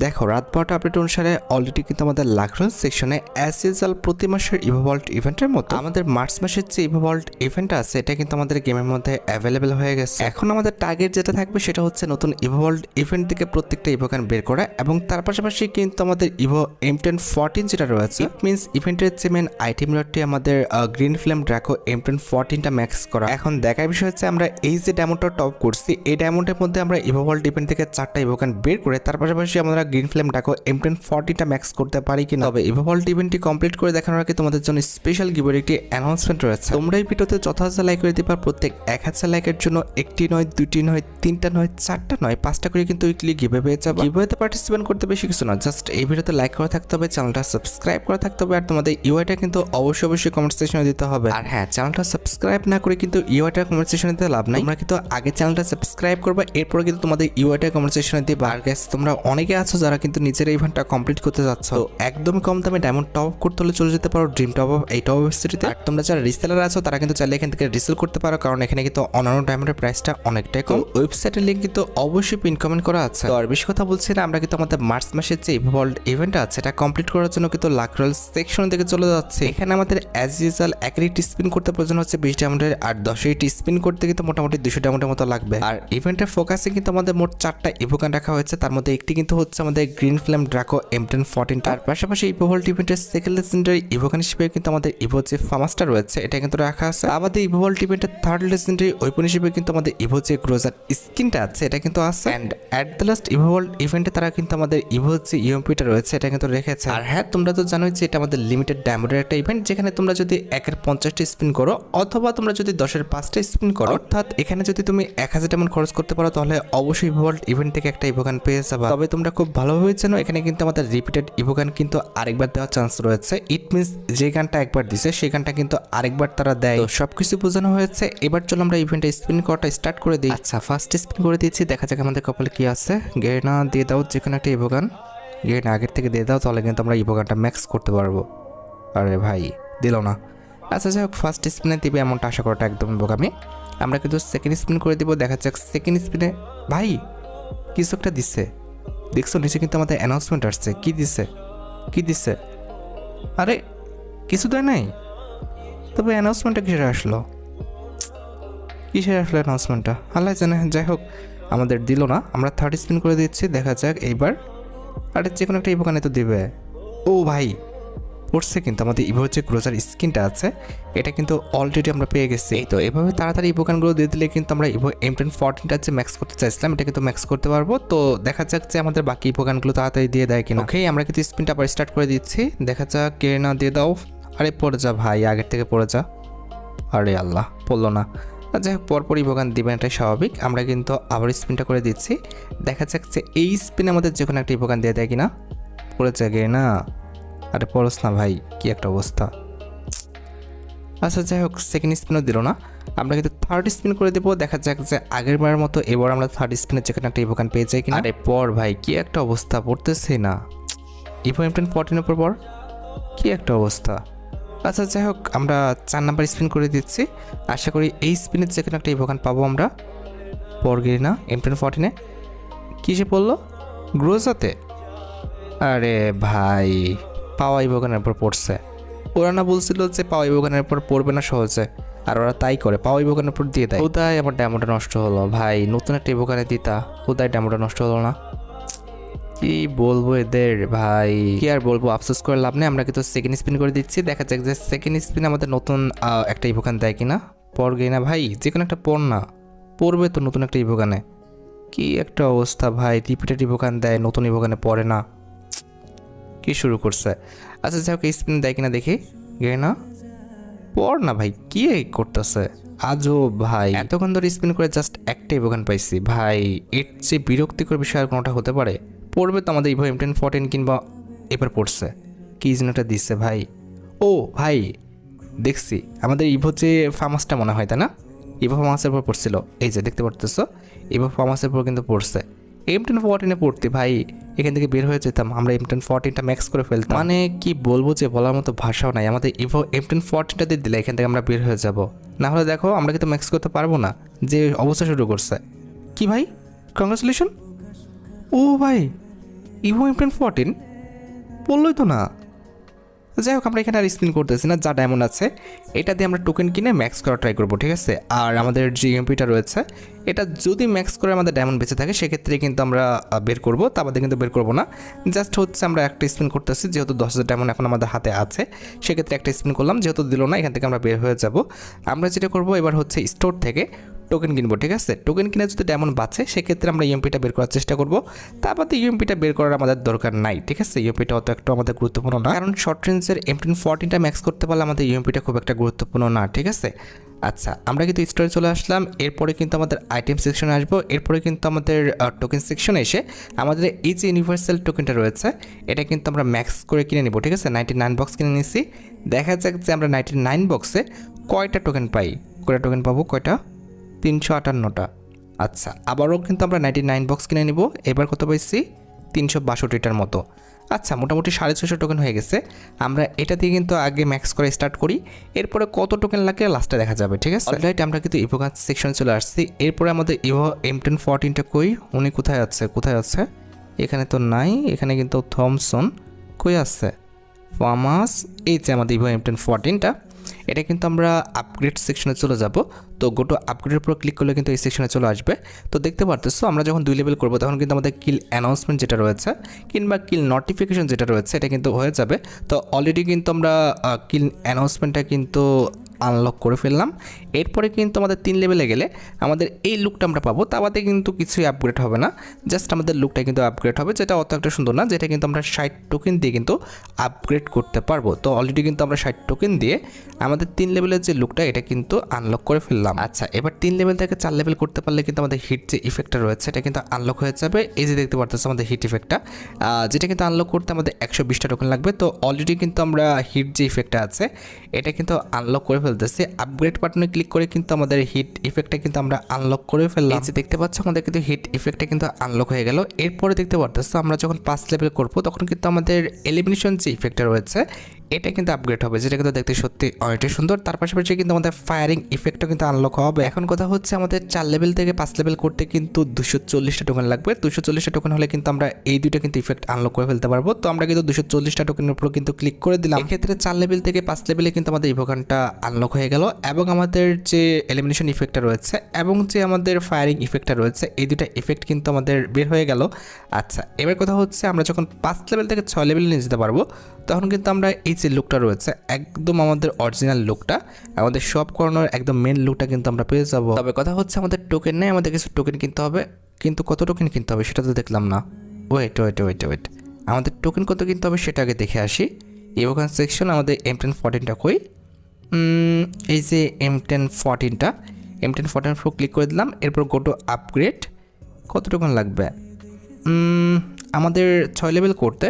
দেখো রাত 12টা আপডেট অনুসারে অলরেডি কিন্তু আমাদের লাকরন সেকশনে অ্যাজ ইউজুয়াল প্রতি মাসের ইভোভল্ট ইভেন্টের মতো আমাদের মার্চ মাসের যে ইভোভল্ট ইভেন্টটা আছে এটা কিন্তু আমাদের গেমের মধ্যে অ্যাভেলেবেল হয়ে গেছে। এখন আমাদের টার্গেট যেটা থাকবে সেটা হচ্ছে নতুন ইভোভল্ট ইভেন্ট থেকে প্রত্যেকটা ইভোগান বের করা এবং তার পাশাপাশি কিন্তু আমাদের ইভো M1014 যেটা রয়েছে ইট মিনস ইভেন্টের যে মেন আইটেমটি আমাদের গ্রিন ফ্লেম ড্রাকো M1014টা ম্যাক্স করা। এখন দেখার বিষয় হচ্ছে আমরা এই যে ডায়মন্ডটা টপ করছি এই ডায়মন্ডের মধ্যে আমরা ইভোভল্ট ইভেন্ট থেকে 4টা ইভোগান বের করে তার পাশাপাশি আমরা গ্রিন ফ্লেম ডাকো M1040টা ম্যাক্স করতে পারি কিনা। তবে ইভোভল্ট ইভেন্টটি কমপ্লিট করে দেখানোর আগে তোমাদের জন্য স্পেশাল গিভের একটি অ্যানাউন্সমেন্ট রয়েছে। তোমরা এই ভিডিওতে যত হাজার লাইক করে দিবা প্রত্যেক 1000 লাইকের জন্য একটি নয় দুটি নয় তিনটা নয় চারটা নয় 5টা করে কিন্তু উইকলি গিভে পেয়ে যাবে। গিভেতে পার্টিসিপেট করতে বেশি কিছু না, জাস্ট এই ভিডিওতে লাইক করা থাকতে হবে, চ্যানেলটা সাবস্ক্রাইব করা থাকতে হবে আর তোমাদের ইউআইটা কিন্তু অবশ্যই কমেন্ট সেকশনে দিতে হবে। আর হ্যাঁ, চ্যানেলটা সাবস্ক্রাইব না করে কিন্তু ইউআইটা কমেন্ট সেকশনে দিতে লাভ নাই। তোমরা কিন্তু আগে চ্যানেলটা সাবস্ক্রাইব করবে এরপরে কিন্তু তোমাদের ইউআইটা কমেন্ট সেকশনে দিবা। আর গাইস তোমরা অনেকে আছো যারা কিন্তু নিজের ইভেন্টটা কমপ্লিট করতে যাচ্ছ, তো একদম কম দামে ডায়মন্ড টপ করতে হলে চলে যেতে পারো ড্রিম টপ অফ এই টপ ওয়েবসাইটে। আর তোমরা যারা রিসেলার আছো তারা কিন্তু চাইলে এখান থেকে রিসেল করতে পারো, কারণ এখানে কিন্তু অন্যান্য ডায়মন্ডের প্রাইসটা অনেকটাই কম। ওয়েবসাইটের লিংক কিন্তু অবশ্যই পিন কমেন্ট করা আছে। তো আর বেশি কথা বলছি না, আমরা কিন্তু আমাদের মার্চ মাসের যে ইভোভল্ট ইভেন্ট আছে এটা কমপ্লিট করার জন্য কিন্তু লাকরল সেকশন থেকে চলে যাচ্ছে। এখানে আমাদের অ্যাজ ইউজুয়াল 1 স্পিন করতে প্রয়োজন হচ্ছে 20 ডায়মন্ডের, আর 10 স্পিন করতে কিন্তু মোটামুটি 200 ডায়মন্ডের মতো লাগবে। আর ইভেন্টের ফোকাসে কিন্তু আমাদের মোট 4টা ইভোগান রাখা হয়েছে, তার মধ্যে একটি কিন্তু হচ্ছে আমাদের গ্রিন ফ্লেম ড্রাকো M1014। তার পাশাপাশি ইভোভল্ট ইভেন্টের সেকেন্ড লেজেন্ডারি ইভোগান হিসেবে কিন্তু আমাদের ইভো যে ফামাসটা রয়েছে এটা কিন্তু রাখা আছে। আমাদের ইভোভল্ট ইভেন্টের থার্ড লেজেন্ডারি ওয়েপন হিসেবে কিন্তু আমাদের ইভো যে গ্রোজার স্কিনটা আছে এটা কিন্তু আছে। এন্ড অ্যাট দ্য লাস্ট ইভোভল্ট ইভেন্টে তারা কিন্তু আমাদের ইভো যে ইউএমপিটা রয়েছে এটা কিন্তু রেখেছে। আর হ্যাঁ, তোমরা তো জানোই যে এটা আমাদের লিমিটেড ডায়মন্ডের একটা ইভেন্ট, যেখানে তোমরা যদি 1-50টা স্পিন করো অথবা তোমরা যদি 10-5টা স্পিন করো, অর্থাৎ এখানে যদি তুমি 1000 ডায়মন্ড খরচ করতে পারো তাহলে অবশ্যই ইভোভল্ট ইভেন্ট থেকে একটা ইভোগান পেয়ে যাবে। তবে তোমরা খুব ভালোভাবে জানো এখানে কিন্তু আমাদের রিপিটেড ইভোগান কিন্তু আরেকবার দেওয়ার চান্স রয়েছে। ইট মিনস যে গানটা একবার দিছে সেই গানটা কিন্তু আরেকবার তারা দেয়। তো সবকিছু বোঝানো হয়েছে, এবার চলো আমরা ইভেন্টে স্পিন করাটা স্টার্ট করে দিই। আচ্ছা, ফার্স্ট স্পিন করে দিয়েছি, দেখা যাক আমাদের কপালে কি আছে। গেনা দিয়ে দাও যে কোনো একটা ইভোগান, গেনা আগের থেকে দিয়ে দাও, তাহলে কিন্তু আমরা ইভোগানটা ম্যাক্স করতে পারবো। আরে ভাই দিল না। আচ্ছা যাই হোক, ফার্স্ট স্পিনে দিবে এমনটা আশা করাটা একদম বোকামি। আমরা কিন্তু সেকেন্ড স্পিন করে দিব, দেখা যাক সেকেন্ড স্পিনে ভাই কিছু একটা দিচ্ছে। দেখছো নিচে কিন্তু আমাদের অ্যানাউন্সমেন্ট আসছে। কি দিছে কি দিছে? আরে কিছু দেয় নাই, তবে অ্যানাউন্সমেন্টটা কিসের আসলো অ্যানাউন্সমেন্টটা আল্লাহ জানে। যাই হোক, আমাদের দিল না, আমরা থার্ড স্পিন করে দিচ্ছি, দেখা যাক এইবার। আরে যে কোনো একটা ইভোগানে তো দিবে। ও ভাই পড়ছে কিন্তু আমাদের ইভোর যে ক্রোজার স্কিনটা আছে এটা কিন্তু অলরেডি আমরা পেয়ে গেছি। এই তো এভাবে তাড়াতাড়ি ইভোগানগুলো দিয়ে দিলে কিন্তু আমরা ইভো M1014টা যে ম্যাক্স করতে চাইছিলাম এটা কিন্তু ম্যাক্স করতে পারবো। তো দেখা যাক যে আমাদের বাকি ইভোগানগুলো তাড়াতাড়ি দিয়ে দেয় কিনা। ওকে, আমরা কিন্তু স্পিনটা আবার স্টার্ট করে দিচ্ছি, দেখা যাক কে না দিয়ে দাও। আরে পড়ে যা ভাই, আগের থেকে পড়ে যা। আরে আল্লাহ, পড়লো না। যাই হোক, পরপর ইভোগান দিবেন, এটাই স্বাভাবিক। আমরা কিন্তু আবার স্পিনটা করে দিচ্ছি, দেখা যাক যে এই স্পিনে আমাদের যে কোনো একটা ইভোগান দিয়ে দেয় কিনা। পড়ে যা গে না, আরে পড়স না ভাই, কি একটা অবস্থা। আচ্ছা যাই হোক, সেকেন্ড স্পিনও দিল না, আমরা কিন্তু থার্ড স্পিন করে দেবো, দেখা যাক যে আগের বারের মতো এবার আমরা থার্ড স্পিনে যে কোনো একটা ইভোগান পেয়ে যাই কিনা। আরে পর ভাই, কি একটা অবস্থা, পড়তেছে না। ইভো M1014 উপর পর, কি একটা অবস্থা। আচ্ছা যাই হোক, আমরা 4 নাম্বার স্পিন করে দিচ্ছি, আশা করি এই স্পিনের যে কোনো একটা ইভোগান পাবো আমরা। পর গিয়ে না M1014-এ কিসে পড়লো? গ্রোজাতে। আরে ভাই, পাওয়া ইভোগানের উপর পড়ছে। ওরা না বলছিল যে পাওয়া ইভোগানের উপর পড়বে না সহজে, আর ওরা তাই করে, পাওয়া ইভোগানের উপর দিয়ে দেয়। ওদাই আমার ড্যামোটা নষ্ট হলো ভাই, নতুন একটা ইভোগানে দিতা, ওদাই ড্যামোটা নষ্ট হলো না। কি বলবো এদের ভাই, কি আর বলবো, আফসোস করে লাভ নেই। আমরা কিন্তু সেকেন্ড স্পিন করে দিচ্ছি, দেখা যাক যে সেকেন্ড স্পিন আমাদের নতুন একটা ইভোগান দেয় কিনা। পর গিয়ে না ভাই, যে কোনো একটা পড় না, পড়বে তো নতুন একটা ইভোগানে। কি একটা অবস্থা ভাই, রিপিটেড ইভোগান দেয়, নতুন ইভোগানে পড়ে না, কি শুরু করছে। আচ্ছা যাই হোক, এই স্পিন দেয় কিনা দেখি। গে না, পড় না ভাই, কি করতেছে আজও ভাই। এতক্ষণ ধরে স্পিন করে জাস্ট একটা ইভোগান পাইছি ভাই, এর চেয়ে বিরক্তিকর বিষয় আর কোনোটা হতে পারে? পড়বে তো আমাদের ইভো M1014 কিংবা এবার পড়ছে কি জিনিসটা দিচ্ছে ভাই। ও ভাই দেখছি আমাদের ইভো যে ফার্মাসটা মনে হয়, তাই না? ইভো ফার্মাসের উপর পড়ছিল, এই যে দেখতে পারতেছো ইভো ফার্মাসের উপর কিন্তু পড়ছে। M1014-এ পড়তে ভাই এখান থেকে বের হয়ে যেতাম, আমরা M1014টা ম্যাক্স করে ফেলতাম। মানে কি বলবো যে বলার মতো ভাষাও নাই। আমাদের ইভো M1014টা দিয়ে দিলে এখান থেকে আমরা বের হয়ে যাব, না হলে দেখো আমরা কিন্তু ম্যাক্স করতে পারবো না, যে অবস্থা শুরু করছে। কি ভাই, কংগ্রাচুলেশন। ও ভাই ইভো M1014 বললোই তো না। যাই হোক, আমরা এখানে আর স্পিন করতেছি না, যা ডায়মন্ড আছে এটা দিয়ে আমরা টোকেন কিনে ম্যাক্স করা ট্রাই করবো, ঠিক আছে। আর আমাদের যে ইউএমপিটা রয়েছে এটা যদি ম্যাক্স করে আমাদের ডায়মন্ড বেঁচে থাকে সেক্ষেত্রে কিন্তু আমরা বের করবো, তা বাদে কিন্তু বের করবো না। জাস্ট হচ্ছে আমরা একটা স্পিন করতেছি, যেহেতু 10,000 ডায়মন্ড এখন আমাদের হাতে আছে সেক্ষেত্রে একটা স্পিন করলাম, যেহেতু দিল না এখান থেকে আমরা বের হয়ে যাব। আমরা যেটা করবো এবার হচ্ছে স্টোর থেকে টোকেন কিনবো, ঠিক আছে। টোকেন কিনে যদি ডায়মন্ড বাঁচে সেক্ষেত্রে আমরা ইউএমপিটা বের করার চেষ্টা করবো, তারপরে ইউএমপিটা বের করার আমাদের দরকার নাই, ঠিক আছে। ইউএমপিটা অত একটু আমাদের গুরুত্বপূর্ণ না, কারণ শর্ট রেঞ্জের M1014টা ম্যাক্স করতে পারলে আমাদের ইউএমপিটা খুব একটা গুরুত্বপূর্ণ না, ঠিক আছে। আচ্ছা, আমরা কিন্তু স্টোরে চলে আসলাম, এরপরে কিন্তু আমাদের আইটেম সেকশনে আসবো, এরপরে কিন্তু আমাদের টোকেন সেকশনে এসে আমাদের এই যে ইউনিভার্সাল টোকেনটা রয়েছে এটা কিন্তু আমরা ম্যাক্স করে কিনে নিব, ঠিক আছে। 99 বক্স কিনে নিছি, দেখা যাক যে আমরা 99 বক্সে কয়টা টোকেন পাই। কয়টা টোকেন পাবো, কয়টা? 358টা। আচ্ছা, আবারও কিন্তু আমরা 99 বক্স কিনে নিব, এবার কত পাইছি? 362টার মতো। আচ্ছা, মোটামুটি 650 টোকেন হয়ে গেছে। আমরা এটা দিয়ে কিন্তু আগে ম্যাক্স করে স্টার্ট করি, এরপরে কত টোকেন লাগে লাস্টে দেখা যাবে, ঠিক আছে। অলরাইট, আমরা কিন্তু ইভো গান সেকশনে চলে আসছি। এরপরে আমাদের ইভো M1014টা কই, উনি কোথায় আছে? কোথায় আছে? এখানে তো নাই, এখানে কিন্তু থমসন কই আছে? ফার্মাস, এই যে আমাদের ইভো M1014টা, এটা কিন্তু আমরা আপগ্রেড সেকশনে চলে যাব। তো গোটো আপগ্রেডের উপর ক্লিক করলে কিন্তু এই সেকশনে চলে আসবে। তো দেখতে পারতেছো আমরা যখন 2 লেভেল করবো তখন কিন্তু আমাদের কিল অ্যানাউন্সমেন্ট যেটা রয়েছে কিংবা কিল নোটিফিকেশন যেটা রয়েছে এটা কিন্তু হয়ে যাবে। তো অলরেডি কিন্তু আমরা কিল অ্যানাউন্সমেন্টটা কিন্তু আনলক করে ফেললাম। এরপরে কিন্তু আমাদের 3 লেভেলে গেলে আমাদের এই লুকটা আমরা পাবো, তা বাদে কিন্তু কিছুই আপগ্রেড হবে না, জাস্ট আমাদের লুকটা কিন্তু আপগ্রেড হবে, যেটা অত একটা সুন্দর না, যেটা কিন্তু আমরা 60 টোকেন দিয়ে কিন্তু আপগ্রেড করতে পারবো। তো অলরেডি কিন্তু আমরা 60 টোকেন দিয়ে আমাদের 3 লেভেলের যে লুকটা এটা কিন্তু আনলক করে ফেললাম। আচ্ছা, এবার 3 লেভেল থেকে 4 লেভেল করতে পারলে কিন্তু আমাদের হিট যে ইফেক্টটা রয়েছে এটা কিন্তু আনলক হয়ে যাবে। এই যে দেখতে পারতেছো আমাদের হিট ইফেক্টটা, যেটা কিন্তু আনলক করতে আমাদের 120টা টোকেন লাগবে। তো অলরেডি কিন্তু আমরা হিট যে ইফেক্টটা আছে এটা কিন্তু আনলক করে ফেলতেছি। আপগ্রেড বাটনে ক্লিক করে কিন্তু আমাদের হিট ইফেক্টটা কিন্তু আমরা আনলক করে ফেললাম। এই যে দেখতে পাচ্ছ আমাদের কিন্তু হিট ইফেক্টটা কিন্তু আনলক হয়ে গেল। এরপরে দেখতে পারতেছো আমরা যখন 5 লেভেল করব তখন কিন্তু আমাদের এলিমিনেশন যে ইফেক্টটা রয়েছে এটা কিন্তু আপগ্রেড হবে, যেটা কিন্তু দেখতে সত্যি অনেকটাই সুন্দর। তার পাশাপাশি কিন্তু আমাদের ফায়ারিং ইফেক্টও কিন্তু আনলক হবে। এখন কথা হচ্ছে আমাদের 4 লেভেল থেকে 5 লেভেল করতে কিন্তু 240টা টোকেন লাগবে। 240টা টোকেন হলে কিন্তু আমরা এই দুইটা কিন্তু ইফেক্ট আনলক করে ফেলতে পারবো। তো আমরা কিন্তু 240টা টোকেনের উপর কিন্তু ক্লিক করে দিলাম। এক্ষেত্রে 4 লেভেল থেকে 5 লেভেলে কিন্তু আমাদের ইভোগানটা আনলক হয়ে গেল এবং আমাদের যে এলিমিনেশন ইফেক্টটা রয়েছে এবং যে আমাদের ফায়ারিং ইফেক্টটা রয়েছে এই দুটা ইফেক্ট কিন্তু আমাদের বের হয়ে গেল। আচ্ছা, এবার কথা হচ্ছে আমরা যখন 5 লেভেল থেকে 6 লেভেলে নিয়ে যেতে পারবো তখন কিন্তু আমরা এই যে লুকটা রয়েছে একদম আমাদের অরিজিনাল লুকটা, আমাদের সব করানোর একদম মেন লুকটা কিন্তু আমরা পেয়ে যাবো। তবে কথা হচ্ছে আমাদের টোকেন নেই, আমাদের কিছু টোকেন কিনতে হবে, কিন্তু কত টোকেন কিনতে হবে সেটা তো দেখলাম না। ওয়েট, আমাদের টোকেন কত কিনতে হবে সেটা আগে দেখে আসি। ইভোগান সেকশন আমাদের M1014টা কই? এই যে M1014টা, M1014 উপর ক্লিক করে দিলাম। এরপর গো টু আপগ্রেড। কত টোকেন লাগবে? আমাদের 6 লেভেল করতে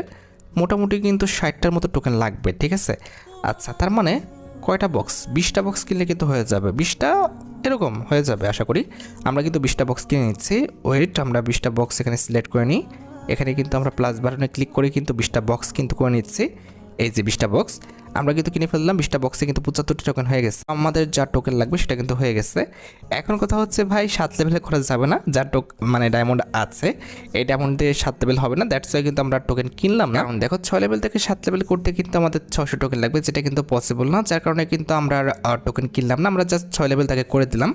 মোটামুটি কিন্তু 60টার মতো টোকেন লাগবে, ঠিক আছে। আচ্ছা, তার মানে কয়টা বক্স? 20টা বক্স কিনলে কিন্তু হয়ে যাবে, 20টা এরকম হয়ে যাবে আশা করি। আমরা কিন্তু 20টা বক্স কিনে নিচ্ছি। ওয়েট, আমরা 20টা বক্স এখানে সিলেক্ট করে নিই। এখানে কিন্তু আমরা প্লাস বাটনে ক্লিক করে কিন্তু 20টা বক্স কিন্তু করে নিচ্ছি। এই যে 20টা বক্স আমরা কিন্তু কিনে ফেললাম। 20টা বক্সে কিন্তু 75টি টোকেন হয়ে গেছে। আমাদের যা টোকেন লাগবে সেটা কিন্তু হয়ে গেছে। এখন কথা হচ্ছে ভাই 7 লেভেলে করা যাবে না, যা মানে ডায়মন্ড আছে এই ডায়মন্ড দিয়ে 7 লেভেল হবে না, দ্যাটস ওয়াই কিন্তু আমরা টোকেন কিনলাম না। কারণ দেখো 6 লেভেল থেকে 7 লেভেল করতে কিন্তু আমাদের 600 টোকেন লাগবে, যেটা কিন্তু পসিবল না, যার কারণে কিন্তু আমরা টোকেন কিনলাম না। আমরা জাস্ট 6 লেভেল তাকে করে দিলাম।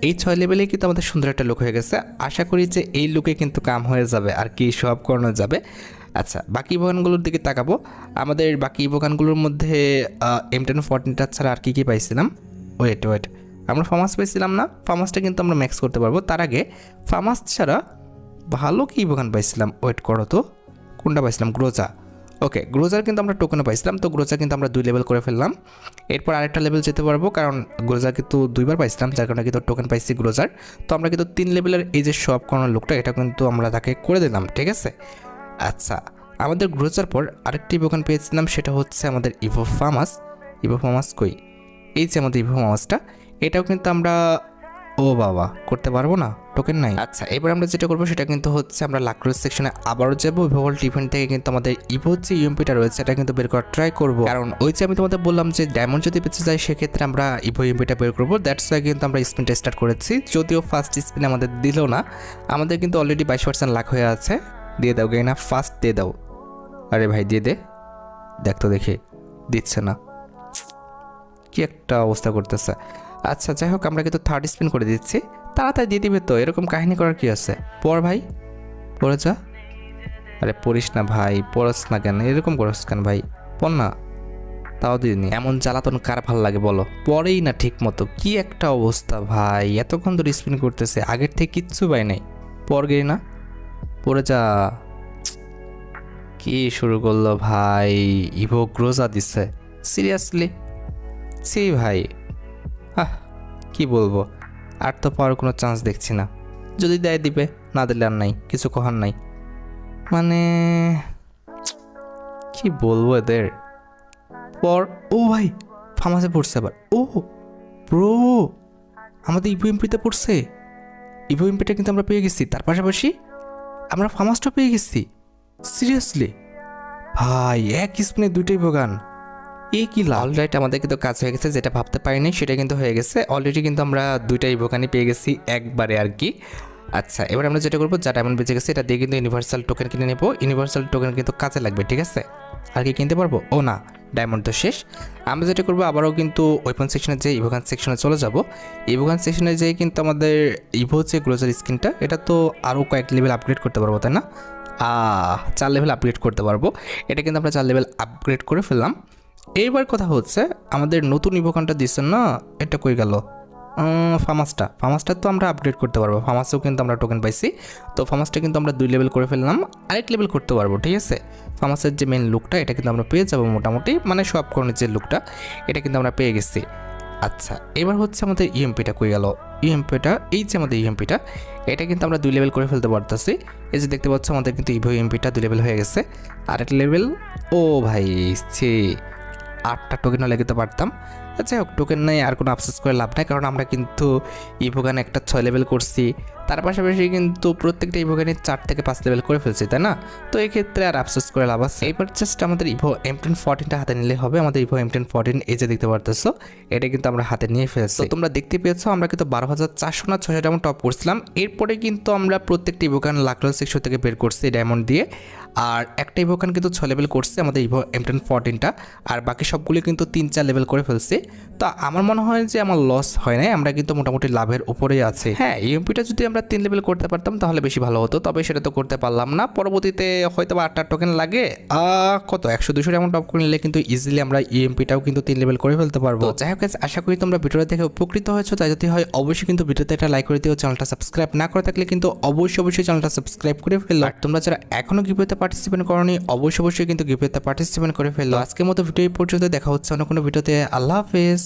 এই 6 লেভেলেই কিন্তু আমাদের সুন্দর একটা লুক হয়ে গেছে। আশা করি যে এই লুকে কিন্তু কাম হয়ে যাবে আর কি সব করানো যাবে। আচ্ছা, বাকি ইভোগানগুলোর দিকে তাকাবো। আমাদের বাকি ইভোগানগুলোর মধ্যে M1014টা ছাড়া আর কী পাইছিলাম? ওয়েট, আমরা ফার্মাস পাইছিলাম না? ফার্মাসটা কিন্তু আমরা ম্যাক্স করতে পারবো। তার আগে ফার্মাস ছাড়া ভালো কি ইভোগান পাইছিলাম? ওয়েট করো তো, কোনটা পাইছিলাম? গ্রোজা। ওকে, গ্রোজার কিন্তু আমরা টোকেনে পাইছিলাম। তো গ্রোজা কিন্তু আমরা 2 লেভেল করে ফেললাম। এরপর আরেকটা লেভেল যেতে পারবো, কারণ গ্রোজা কিন্তু 2বার পাইছিলাম, যার কারণে কিন্তু টোকেন পাইছি গ্রোজার। তো আমরা কিন্তু 3 লেভেলের এই যে সব কর্নার লুকটা এটা কিন্তু আমরা তাকে করে দিলাম, ঠিক আছে। আচ্ছা, আমাদের গ্রোজার পর আরেকটি ইভোগান পেয়েছিলাম, সেটা হচ্ছে আমাদের ইভো ফার্মাস কই? এই যে আমাদের ইভো ফার্মাসটা, এটাও কিন্তু আমরা বাবা করতে পারবো না, টোকেন নাই। আচ্ছা, এবার আমরা যেটা করবো সেটা কিন্তু হচ্ছে আমরা লাক্রোস সেকশনে আবারও যাবো। ইভোভল্ট ইভেন্ট থেকে কিন্তু আমাদের ইভো যে ইউএমপিটা রয়েছে এটা কিন্তু বের করার ট্রাই করবো, কারণ ওই যে আমি তোমাদের বললাম যে ডায়মন্ড যদি বেঁচে যায় সেক্ষেত্রে আমরা ইভো ইউএমপিটা বের করবো। দ্যাটস ওয়াই কিন্তু আমরা স্পিনটা স্টার্ট করেছি, যদিও ফার্স্ট স্পিন আমাদের দিল না। আমাদের কিন্তু অলরেডি 22% লাখ হয়ে আছে, দিয়ে দাও গাইনা, ফার্স্ট দিয়ে দাও। আরে ভাই দিয়ে দে, দেখ তো দেখে দিচ্ছে না, কি একটা অবস্থা করতেছে। আচ্ছা যাই হোক, আমরা কিন্তু থার্ড স্পিন করে দিচ্ছি, তাড়াতাড়ি দিয়ে দিবে তো, এরকম কাহিনী করার কি আছে। পড় ভাই, পড়ে যা। আরে পড়িস না ভাই, পড়াস না কেন, এরকম করস কেন ভাই, পড় না। তাও দিইনি, এমন জ্বালাতন কার ভাল লাগে বলো, পড়েই না ঠিক মতো, কি একটা অবস্থা ভাই, এতক্ষণ ধরে স্পিন করতেছে, আগের থেকে কিচ্ছু পাই নাই। পড় গেই না, পড়ে যা। কি শুরু করলো ভাই, ইভো গ্রোজা দিচ্ছে, সিরিয়াসলি সি ভাই। কি বলবো, আর তো পাওয়ার কোনো চান্স দেখছি না, যদি দেয় দিবে, না দিলে আর নাই, কিছু কহার নাই। মানে কি বলবো এদের পর। ও ভাই ফার্মাসে পড়ছে আবার, ও ব্রো আমাদের ইভো এমপিতে পড়ছে, ইভো এমপিটা কিন্তু আমরা পেয়ে গেছি, তার পাশাপাশি আমরা ফার্মাসটা পেয়ে গেছি, সিরিয়াসলি ভাই এক স্পিনে দুইটাই ভোগান, এই কি লাভ। অলরাইট আমাদের কিন্তু কাজ হয়ে গেছে, যেটা ভাবতে পারিনি সেটা কিন্তু হয়ে গেছে অলরেডি, কিন্তু আমরা দুইটাই ভোগানি পেয়ে গেছি একবারে আর কি। আচ্ছা এবার আমরা যেটা করবো, যা ডায়মন্ড বেঁচে গেছে এটা দিয়ে কিন্তু ইউনিভার্সাল টোকেন কিনে নেবো, ইউনিভার্সাল টোকেন কিন্তু কাজে লাগবে, ঠিক আছে। আর কি কিনতে পারবো, ও না ডায়মন্ড তো শেষ। আমরা যেটা করবো, আবারও কিন্তু ওয়েপন সেকশনে যে ইভোগান সেকশনে চলে যাব, ইভোগান সেকশনে যেয়ে কিন্তু আমাদের ইভো যে গ্লোজার স্কিনটা, এটা তো আরও কয়েক লেভেল আপগ্রেড করতে পারবো তাই না, 4 লেভেল আপগ্রেড করতে পারবো, এটা কিন্তু আমরা 4 লেভেল আপগ্রেড করে ফেললাম। এইবার কথা হচ্ছে, আমাদের নতুন ইভোগানটা দিচ্ছেন না, এটা কই গেল, ফার্মাসটা তো আমরা আপগ্রেড করতে পারবো, ফার্মাসেও কিন্তু আমরা টোকেন পাইছি, তো ফার্মাসটা কিন্তু আমরা 2 লেভেল করে ফেললাম, আরেক লেভেল করতে পারবো, ঠিক আছে। ফার্মাসের যে মেন লুকটা এটা কিন্তু আমরা পেয়ে যাবো মোটামুটি, মানে সব করণের যে লুকটা এটা কিন্তু আমরা পেয়ে গেছি। আচ্ছা এবার হচ্ছে আমাদের ইএমপিটা কই গেল, ইএমপিটা এই যে আমাদের ইএমপিটা, এটা কিন্তু আমরা 2 লেভেল করে ফেলতে পারতেছি, এই যে দেখতে পাচ্ছ আমাদের কিন্তু ইভো ইএমপিটা 2 লেভেল হয়ে গেছে, আরেক লেভেল। ও ভাই সে 8টা টোকেনও লাগাতে পারতাম। যাই হোক টোকেন নেই, আর কোনো আফসোস করে লাভ নাই, কারণ আমরা কিন্তু ইভোগানে একটা 6 লেভেল করছি, তার পাশাপাশি কিন্তু প্রত্যেকটা ইভোগানে 4 থেকে 5 লেভেল করে ফেলছি তাই না, তো এই ক্ষেত্রে আর আফসোস করে লাভ আছে। এবার জাস্ট আমাদের ইভো M1014টা হাতে নিলে হবে, আমাদের ইভো M1014 এই যে দেখতে পারতেছো, এটা কিন্তু আমরা হাতে নিয়ে ফেলছি। তো তোমরা দেখতে পেয়েছো আমরা কিন্তু 12,400 না 600 ডায়মন্ড টপ করছিলাম, এরপরে কিন্তু আমরা প্রত্যেকটা ইভোগান লাখল সেকশন থেকে বের করছি ডায়মন্ড দিয়ে, আর একটা ইভোগান কিন্তু 6 লেভেল করছে আমাদের ইভো M1014টা, আর বাকি সবগুলো কিন্তু 3-4 লেভেল করে ফেলছে। তো আমার মনে হয় যে আমার লস হয় নাই, আমরা কিন্তু মোটামুটি লাভের উপরেই আছে। হ্যাঁ ইএমপিটা যদি আমরা 3 লেভেল করতে পারতাম তাহলে বেশি ভালো হতো, তবে সেটা তো করতে পারলাম না, পরবর্তীতে হয়তো বা 8টা টোকেন লাগে, কত 100-200 এমন টপ করে নিলে কিন্তু ইজিলি আমরা ইএমপিটাও কিন্তু 3 লেভেল করে ফেলতে পারবো। যাই হোক আশা করি তোমরা ভিডিওটা দেখে উপকৃত হয়েছো, তাই যদি হয় অবশ্যই কিন্তু ভিডিওতে একটা লাইক করে দিও, চ্যানেলটা সাবস্ক্রাইব না করে থাকলে কিন্তু অবশ্যই চ্যানেলটা সাবস্ক্রাইব করে ফেলো, আর তোমরা যারা এখনো গিভওয়েতে পার্টিসিপেট করোনি অবশ্যই কিন্তু গিভওয়েতে পার্টিসিপেট করে ফেলো। আজকের মতো ভিডিও এই পর্যন্ত, দেখা হচ্ছে অন্য কোনো ভিডিওতে, আল্লাহ হাফেজ।